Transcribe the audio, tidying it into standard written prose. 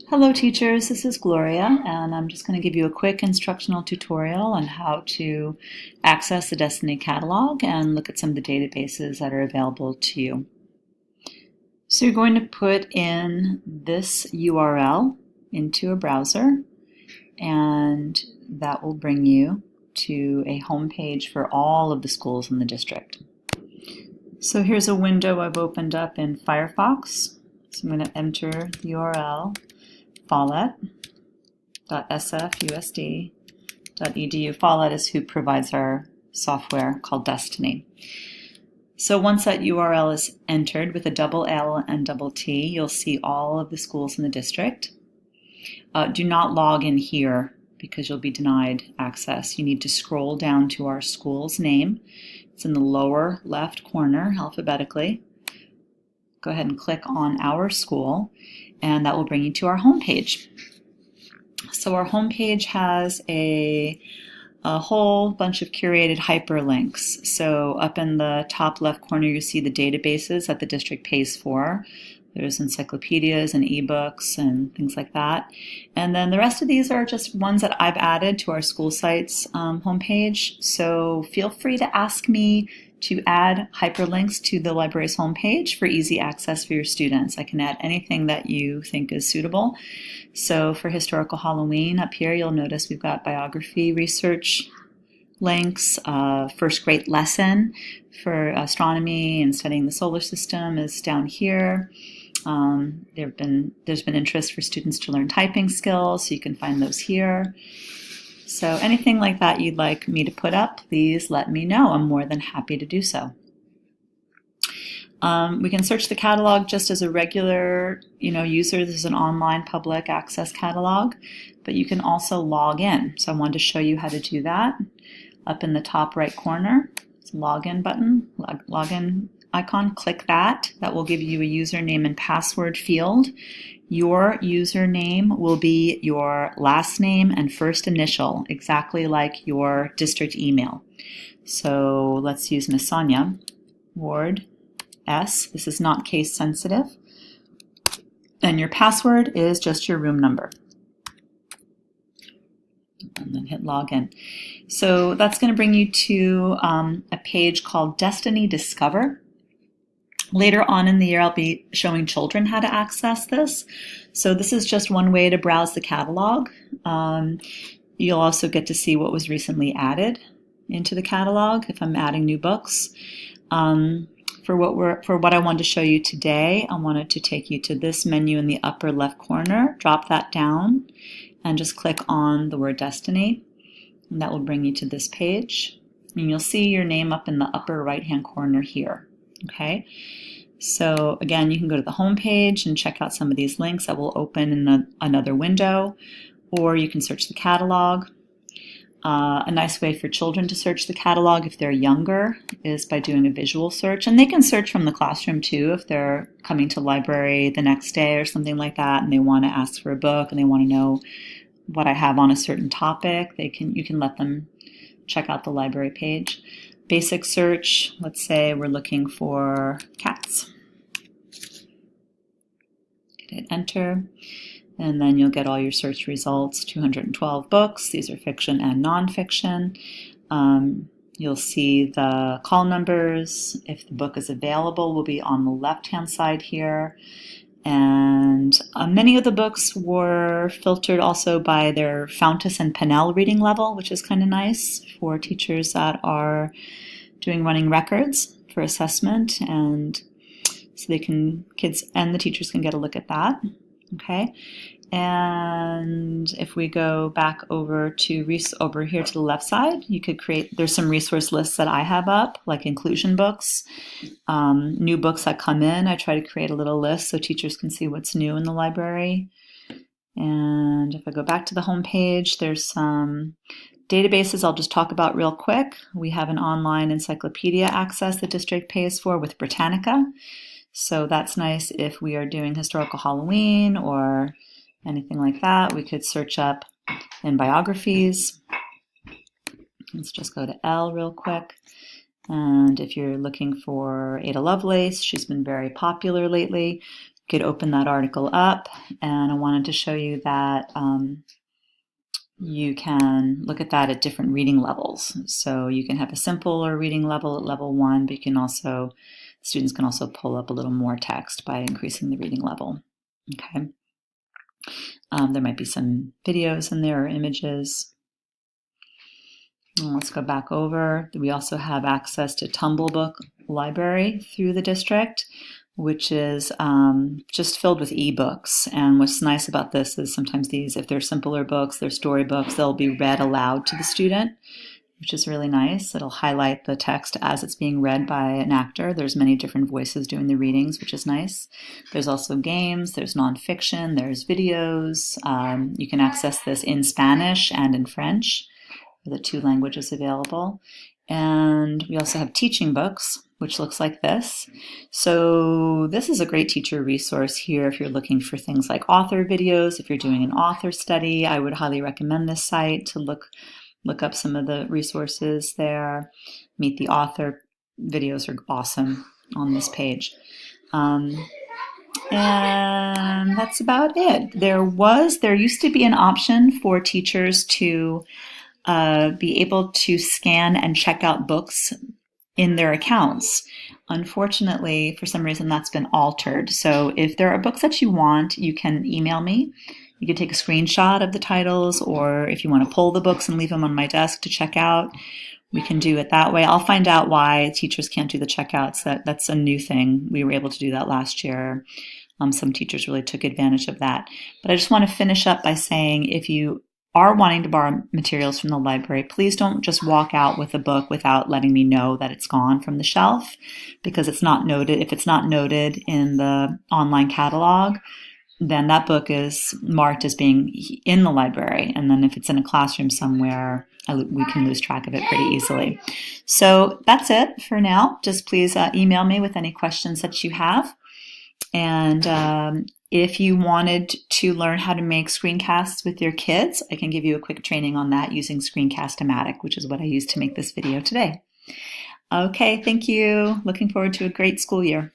Hello teachers, this is Gloria, and I'm just going to give you a quick instructional tutorial on how to access the Destiny catalog and look at some of the databases that are available to you. So you're going to put in this URL into a browser, and that will bring you to a home page for all of the schools in the district. So here's a window I've opened up in Firefox. So I'm going to enter the URL follett.sfusd.edu. Follett is who provides our software called Destiny. So once that URL is entered with a double L and double T, you'll see all of the schools in the district. Do not log in here because you'll be denied access. You need to scroll down to our school's name. It's in the lower left corner alphabetically. Go ahead and click on our school, and that will bring you to our home page. So our home page has a whole bunch of curated hyperlinks. So up in the top left corner, you see the databases that the district pays for. There's encyclopedias and ebooks and things like that. And then the rest of these are just ones that I've added to our school site's homepage. So feel free to ask me to add hyperlinks to the library's homepage for easy access for your students. I can add anything that you think is suitable. So for Historical Halloween, up here you'll notice we've got biography research links. First grade lesson for astronomy and studying the solar system is down here. There's been interest for students to learn typing skills, so you can find those here. So anything like that you'd like me to put up, please let me know. I'm more than happy to do so. We can search the catalog just as a regular user. This is an online public access catalog, but you can also log in. So I wanted to show you how to do that. Up in the top right corner, it's a login button, login icon. Click that. That will give you a username and password field. Your username will be your last name and first initial, exactly like your district email. So let's use Miss Sonia, Ward S. This is not case sensitive. And your password is just your room number. And then hit login. So that's going to bring you to a page called Destiny Discover. Later on in the year, I'll be showing children how to access this. So this is just one way to browse the catalog. You'll also get to see what was recently added into the catalog if I'm adding new books. For what I wanted to show you today, I wanted to take you to this menu in the upper left corner. Drop that down and just click on the word Destiny, and that will bring you to this page. And you'll see your name up in the upper right-hand corner here. Okay, so again, you can go to the home page and check out some of these links that will open in another window, or you can search the catalog. A nice way for children to search the catalog if they're younger is by doing a visual search, and they can search from the classroom too if they're coming to library the next day or something like that and they want to ask for a book and they want to know what I have on a certain topic. You can let them check out the library page. Basic search, let's say we're looking for cats. Hit enter, and then you'll get all your search results, 212 books. These are fiction and nonfiction. You'll see the call numbers. If the book is available, will be on the left-hand side here. And many of the books were filtered also by their Fountas and Pinnell reading level, which is kind of nice for teachers that are doing running records for assessment, and so kids and the teachers can get a look at that. Okay, and if we go back over here to the left side, you could there's some resource lists that I have up, like inclusion books, new books that come in. I try to create a little list so teachers can see what's new in the library. And if I go back to the home page, there's some databases I'll just talk about real quick. We have an online encyclopedia access the district pays for with Britannica. So that's nice if we are doing Historical Halloween or anything like that. We could search up in biographies. Let's just go to L real quick. And if you're looking for Ada Lovelace, she's been very popular lately. could open that article up, and I wanted to show you that you can look at that at different reading levels. So you can have a simpler reading level at level 1, but you can also, students can also pull up a little more text by increasing the reading level. Okay. There might be some videos in there or images. Let's go back over. We also have access to Tumble Book Library through the district, which is just filled with ebooks. And what's nice about this is sometimes these, if they're simpler books, they're storybooks, they'll be read aloud to the student, which is really nice. It'll highlight the text as it's being read by an actor. There's many different voices doing the readings, which is nice. There's also games, there's nonfiction, there's videos. You can access this in Spanish and in French, the 2 languages available. And we also have teaching books, which looks like this. So this is a great teacher resource here if you're looking for things like author videos. If you're doing an author study, I would highly recommend this site to look up some of the resources there. Meet the Author videos are awesome on this page. And that's about it. There used to be an option for teachers to be able to scan and check out books in their accounts. Unfortunately, for some reason, that's been altered. So if there are books that you want, you can email me. You can take a screenshot of the titles, or if you want to pull the books and leave them on my desk to check out, we can do it that way. I'll find out why teachers can't do the checkouts. That's a new thing. We were able to do that last year. Some teachers really took advantage of that. But I just want to finish up by saying, if you are wanting to borrow materials from the library, please don't just walk out with a book without letting me know that it's gone from the shelf, because it's not noted. If it's not noted in the online catalog, then that book is marked as being in the library. And then if it's in a classroom somewhere, we can lose track of it pretty easily. So that's it for now. Just please email me with any questions that you have. And if you wanted to learn how to make screencasts with your kids, I can give you a quick training on that using Screencast-O-Matic, which is what I used to make this video today. Okay, thank you. Looking forward to a great school year.